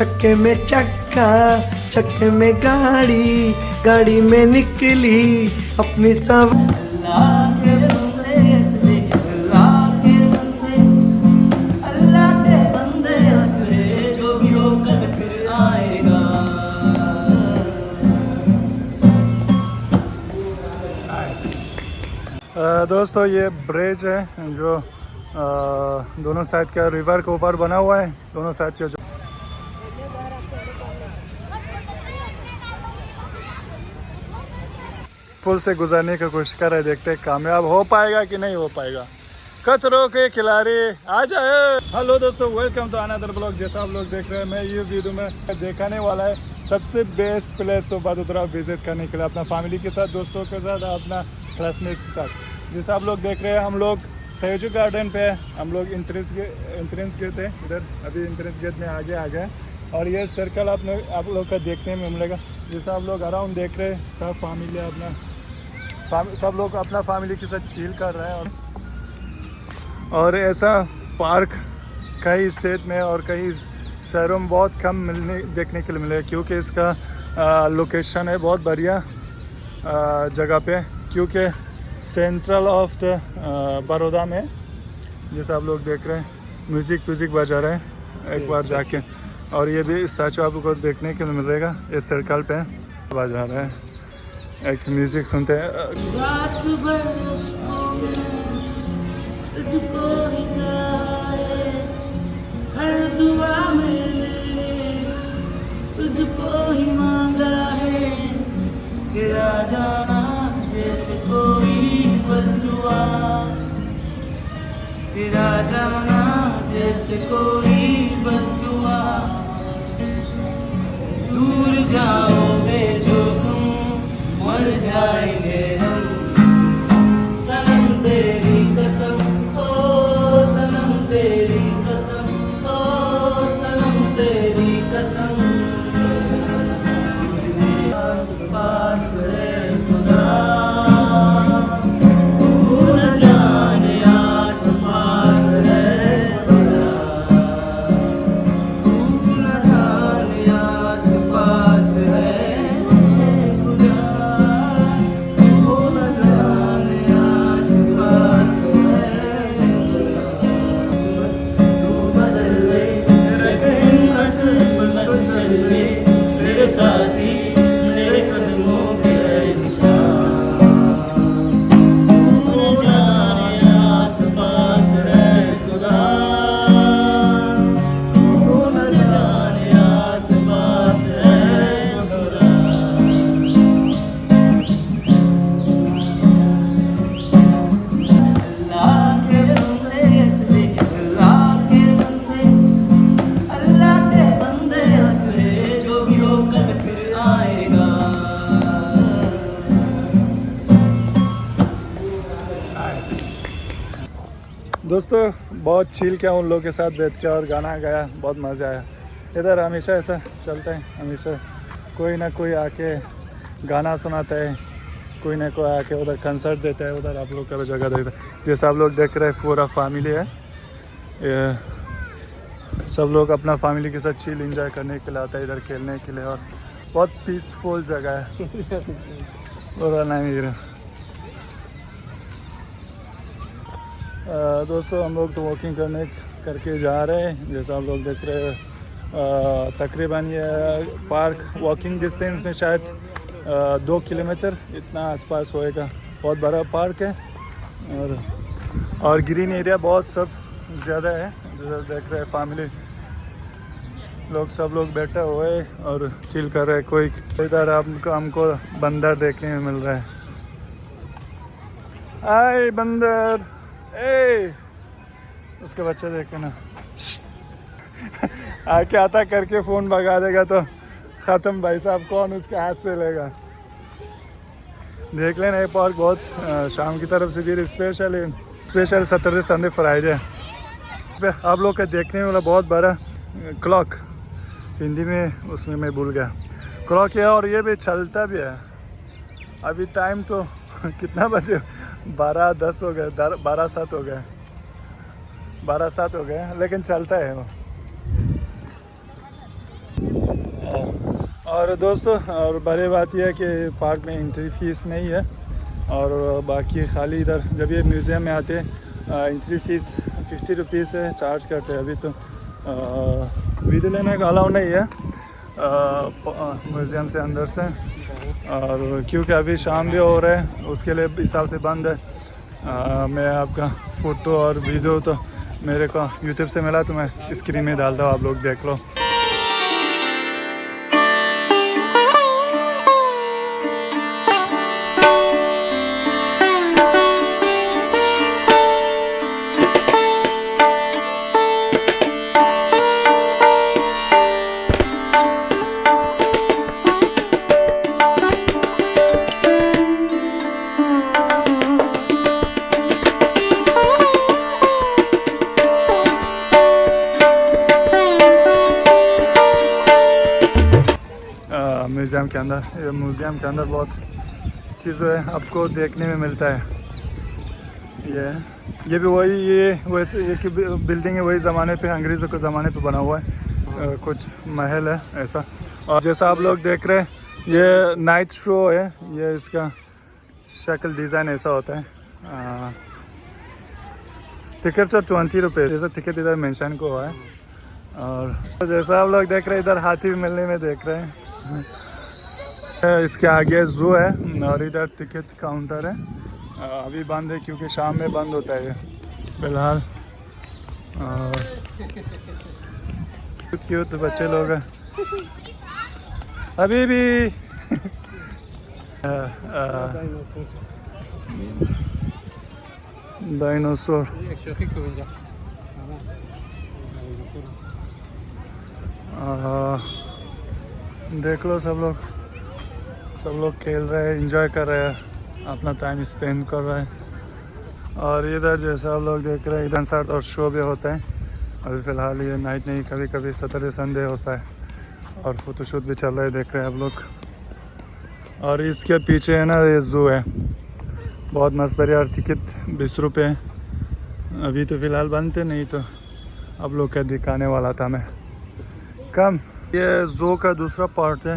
चक्के में चक्का, चक्के में गाड़ी, गाड़ी में निकली अपनी सब। अल्लाह के बंदे हंसले, अल्लाह के बंदे, अल्लाह के बंदे हंसले, जो भी होकर फिर आएगा। दोस्तों ये ब्रिज है जो दोनों साइड का रिवर के ऊपर बना हुआ है। दोनों साइड के जो पुल से गुजरने की कोशिश कर रहे, देखते हैं कामयाब हो पाएगा कि नहीं हो पाएगा। खतरों के खिलाड़ी आ जाए। हेलो दोस्तों, वेलकम टू अनदर ब्लॉग। जैसा आप लोग देख रहे हैं, मैं ये वीडियो में दिखाने वाला है सबसे बेस्ट प्लेस तो बड़ोदरा विजिट करने के लिए, अपना फैमिली के साथ, दोस्तों के साथ, अपना क्लासमेट के साथ। जैसा आप लोग देख रहे हैं, हम लोग सयोजू गार्डन पे हम लोग इंट्रेंस गेट है इधर, अभी इंट्रेंस गेट में आगे आ गए। और ये सर्कल आप लोग का देखने में मिलेगा। जैसा आप लोग अराउंड देख रहे हैं, सब लोग अपना फैमिली के साथ चिल कर रहे हैं। और ऐसा पार्क कई स्टेट में और कई शहरों में बहुत कम देखने के लिए मिलेगा, क्योंकि इसका लोकेशन है बहुत बढ़िया जगह पे, क्योंकि सेंट्रल ऑफ द बड़ौदा में। जैसा आप लोग देख रहे हैं, म्यूज़िक बजा रहे हैं एक बार जाके। और ये भी स्टैचू आपको देखने के लिए मिलेगा, इस सर्कल पे बजा रहे हैं, एक म्यूज़िक सुनते हैं। रात भर उसको तुझको ही चाहे, हर दुआ मैंने तुझको ही मांगा है। तेरा जाना जैसे कोई बद्दुआ, तेरा जाना जैसे कोई बद्दुआ। दूर जाओगे जो तुम, मर जाएंगे हम, सनम तेरी कसम, ओ सनम तेरी कसम, ओ सनम तेरी कसम। आस पास है खुदा, तू न जाने आस पास है खुदा, तू न जाने आस पास है खुदा, तू न जाने आस पास है खुदा। तू बदल ले रख हिम्मत, बस चल ले मेरे साथी, मेरे कदमों के निशान। तू न जाने आस पास है खुदा, तू न जाने आस पास है खुदा। अल्लाह के बंदे हंसले, अल्लाह के बंदे, अल्लाह के बंदे हंसले, जो भी होकर फिर आएगा। दोस्तों बहुत चिल किया उन लोगों के साथ बैठ के और गाना गाया, बहुत मज़ा आया। इधर हमेशा ऐसा चलता है, हमेशा कोई ना कोई आके गाना सुनाता है, कोई ना कोई आके उधर कंसर्ट देता है, उधर आप लोग का जगह देता है। जैसे आप लोग देख रहे हैं, पूरा फैमिली है, ये सब लोग अपना फैमिली के साथ चिल एंजॉय करने के लिए आता है, इधर खेलने के लिए। और बहुत पीसफुल जगह है पूरा नहीं। दोस्तों हम लोग तो वॉकिंग करके जा रहे हैं। जैसा आप लोग देख रहे हैं, तकरीबन ये पार्क वॉकिंग डिस्टेंस में शायद 2 किलोमीटर इतना आसपास होएगा। बहुत बड़ा पार्क है और ग्रीन एरिया बहुत सब ज़्यादा है। जैसा देख रहे हैं, फैमिली लोग सब लोग बैठे हुए और चिल कर रहे हैं। कोई इधर हमको बंदर देखने में मिल रहा है। आए बंदर, ए उसके बच्चे देखे ना, आके आता करके फ़ोन भगा देगा तो ख़त्म भाई साहब, कौन उसके हाथ से लेगा। देख लेना, ये पार्क बहुत शाम की तरफ से भी स्पेशल सैटरडे संडे फ्राइडे आप लोग का देखने वाला बहुत बड़ा क्लॉक, हिंदी में उसमें मैं भूल गया, क्लॉक है। और ये भी चलता भी है। अभी टाइम तो कितना बजे, 12:10 हो गए, 12:07 हो गए, 12:07 हो गए, लेकिन चलता है वो। और दोस्तों और बड़ी बात यह है कि पार्क में एंट्री फीस नहीं है और बाकी खाली इधर जब ये म्यूज़ियम में आते एंट्री फ़ीस 50 रुपीज़ है चार्ज करते हैं। अभी तो वीडियो लेने का अलाउ नहीं है म्यूज़ियम से अंदर से, और क्योंकि अभी शाम भी हो रहा है उसके लिए हिसाब से बंद है। मैं आपका फ़ोटो और वीडियो तो मेरे को यूट्यूब से मिला तो मैं स्क्रीन में डालता हूँ, आप लोग देख लो। म्यूज़ियम के अंदर बहुत चीज़ें आपको देखने में मिलता है। ये भी वही ये वैसे एक बिल्डिंग है, वही ज़माने पे अंग्रेज़ों के ज़माने पे बना हुआ है। कुछ महल है ऐसा। और जैसा आप लोग देख रहे हैं ये नाइट शो है, ये इसका शक्ल डिज़ाइन ऐसा होता है। टिकट तो 20 रुपये जैसा टिकट इधर मेंशन को हुआ है। और जैसा आप लोग देख रहे हैं इधर हाथी मिलने में देख रहे हैं। इसके आगे जू है और इधर टिकट काउंटर है। अभी बंद है क्योंकि शाम में बंद होता है ये फिलहाल। क्यूट बच्चे लोग हैं अभी भी। डायनासोर देख लो, सब लोग खेल रहे हैं, एंजॉय कर रहे हैं, अपना टाइम स्पेंड कर रहे हैं। और इधर जैसा आप लोग देख रहे हैं इधर साथ और शो भी होता है। अभी फ़िलहाल ये नाइट नहीं, कभी कभी सैटरडे संडे होता है और फ़ोटोशूट भी चल रहा है, देख रहे हैं आप लोग। और इसके पीछे है ना ये जू है, बहुत मस्त बढ़िया। और टिकट 20 रुपये है। अभी तो फ़िलहाल बंद थे, नहीं तो आप लोग का दिखाने वाला था मैं कम। ये जू का दूसरा पार्ट है।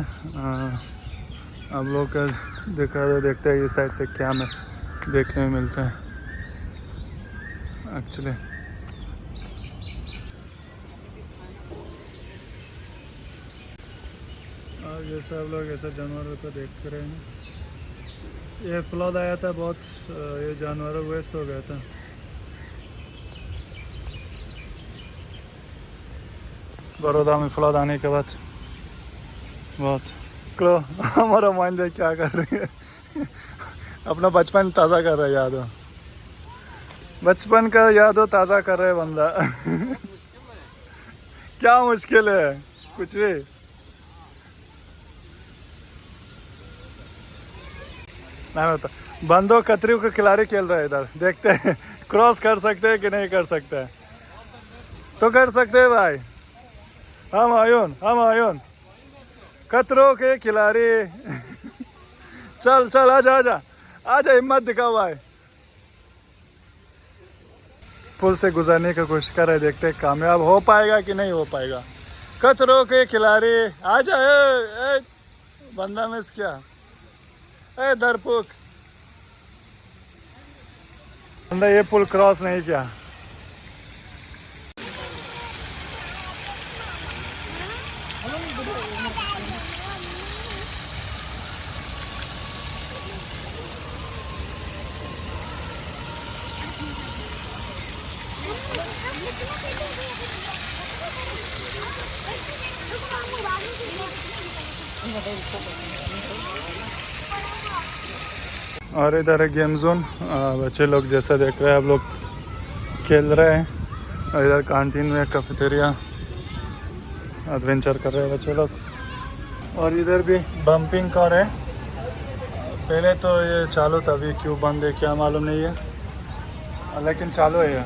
आप लोग का देखते हैं इस साइड से क्या में देखने में मिलता है एक्चुअली। और जैसा आप लोग ऐसा जानवरों को देख रहे हैं, ये फ्लड आया था बहुत, ये जानवर वेस्ट हो गया था। बड़ौदा में फ्लड आने के बाद बहुत क्लो हमारा माइंड है क्या कर रही है अपना बचपन ताज़ा कर रहा है, याद हो बचपन का याद हो ताज़ा कर रहे बंदा क्या मुश्किल है कुछ भी। नहीं होता बंदो कतरी को खिलाड़ी खेल रहा है इधर, देखते हैं क्रॉस कर सकते हैं कि नहीं कर सकते हैं। तो कर सकते हैं भाई, हम आयुन कतरों के खिलाड़ी चल आजा हिम्मत दिखाओ भाई। पुल से गुजरने की कोशिश कर रहे, देखते हैं कामयाब हो पाएगा कि नहीं हो पाएगा। कतरों के खिलाड़ी आजा। बंदा मिस क्या दरपुक बंदा, ये पुल क्रॉस नहीं किया। और इधर है गेम जोन, बच्चे लोग जैसा देख रहे हैं आप लोग खेल रहे हैं। और इधर कैंटीन में कैफेटेरिया एडवेंचर कर रहे हैं बच्चे लोग। और इधर भी बम्पिंग कार है, पहले तो ये चालू था, अभी क्यों बंद है क्या मालूम नहीं है, लेकिन चालू है ये,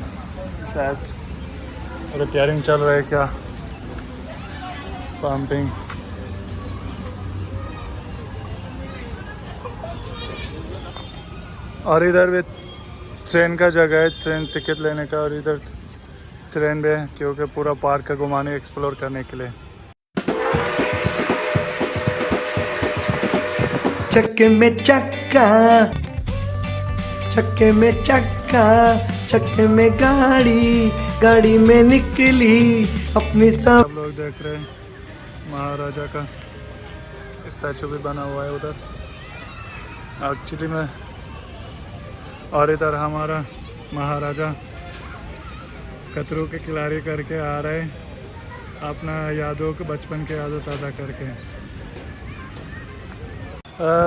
शायद रिपेयरिंग चल रहा है क्या बम्पिंग। और इधर भी ट्रेन का जगह है, ट्रेन टिकट लेने का, और इधर ट्रेन भी है क्योंकि पूरा पार्क का घुमाने एक्सप्लोर करने के लिए। चक्के में चक्का, चक्के में चक्का, चक्के में गाड़ी, गाड़ी में निकली अपनी सब। आप लोग देख रहे हैं महाराजा का स्टैचू भी बना हुआ है उधर एक्चुअली में, और इधर हमारा महाराजा कतरू के खिलाड़ी करके आ रहे हैं अपना यादों के बचपन के यादों ताज़ा करके।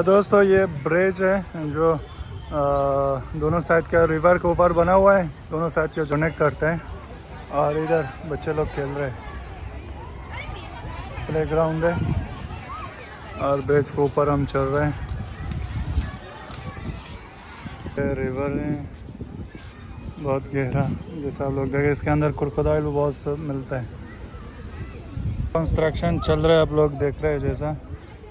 दोस्तों ये ब्रिज है जो दोनों साइड का रिवर के ऊपर बना हुआ है, दोनों साइड के कनेक्ट करते हैं। और इधर बच्चे लोग खेल रहे हैं, प्ले ग्राउंड है और ब्रिज के ऊपर हम चल रहे हैं। रिवर है बहुत गहरा, जैसा आप लोग देखें इसके अंदर क्रोकोडाइल बहुत सब मिलता है। कंस्ट्रक्शन चल रहा है, आप लोग देख रहे हैं जैसा,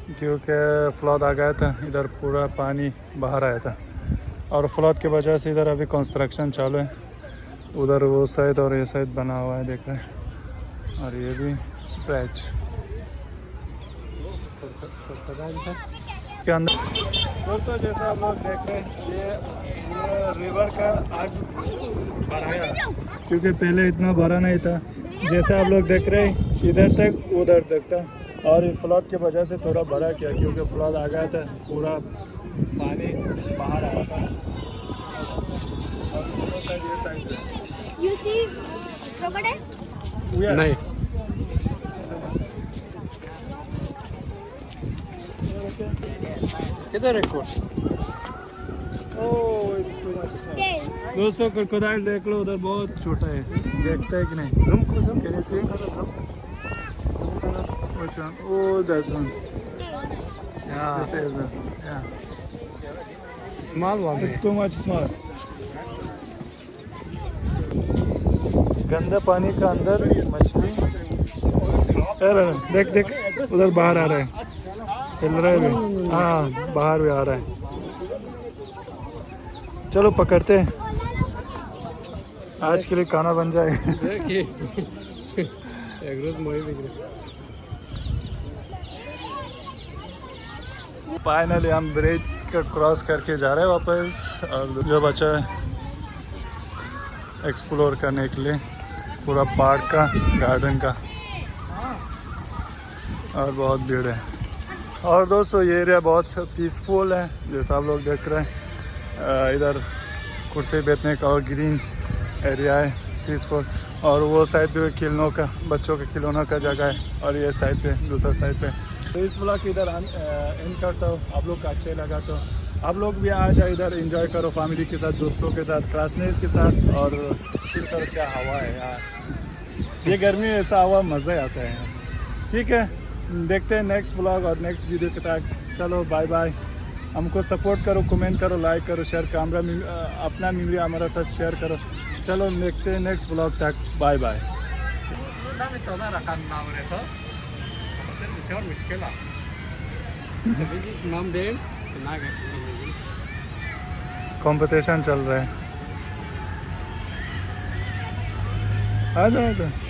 क्योंकि फ्लड आ गया था, इधर पूरा पानी बाहर आया था और फ्लड की वजह से इधर अभी कंस्ट्रक्शन चालू है। उधर वो साइड और ये साइड बना हुआ है, देख रहे हैं। और ये भी ब्रिज के अंदर। दोस्तों जैसा आप लोग देख रहे हैं ये रिवर का आज बढ़ाया, क्योंकि पहले इतना बड़ा नहीं था। जैसा आप लोग देख रहे हैं इधर तक उधर तक था, और फ्लड की वजह से थोड़ा बड़ा किया, क्योंकि फ्लड आ गया था, पूरा पानी बाहर आया था। और दोनों साइड ये साइड है। You see crocodile? नहीं किधर है कोच? Tails. दोस्तों क्रोकोडाइल देख लो, उधर बहुत छोटा है, देखते है कि नहीं? जूम करो, zoom can you see? Which one? Oh, that one. Yeah. Small one. It's too much small. गंदा पानी का अंदर मछली, अरे देख देख उधर बाहर आ रहा है, हिल रहा है भी। हाँ बाहर भी आ रहा है। चलो पकड़ते हैं, आज के लिए खाना बन जाए। फाइनली हम ब्रिज का क्रॉस करके जा रहे हैं वापस, और जो बचा है एक्सप्लोर करने के लिए पूरा पार्क का, गार्डन का, और बहुत भीड़ है। और दोस्तों ये एरिया बहुत पीसफुल है, जैसा आप लोग देख रहे हैं। इधर कुर्सी बैठने का और ग्रीन एरिया है, पीसफुल। और वो साइड पे खिलौनों का, बच्चों के खिलौनों का जगह है, और ये साइड पे दूसरा साइड पे। तो इस ब्लॉग इधर एंड करता हूँ। आप लोग का अच्छे लगा तो आप लोग भी आ जाए इधर, एंजॉय करो फैमिली के साथ, दोस्तों के साथ, क्लासमेट के साथ, और फिर करो। क्या हवा है यार, ये गर्मी में ऐसा हवा मज़ा आता है। ठीक है, देखते हैं नेक्स्ट ब्लॉग और नेक्स्ट वीडियो के तक। चलो बाय बाय। हमको सपोर्ट करो, कमेंट करो, लाइक करो, शेयर, कैमरा अपना मेमोरी हमारा साथ शेयर करो। चलो देखते हैं नेक्स्ट ब्लॉग तक, बाय बाय। कंपटीशन चल रहा है, आ जाओ।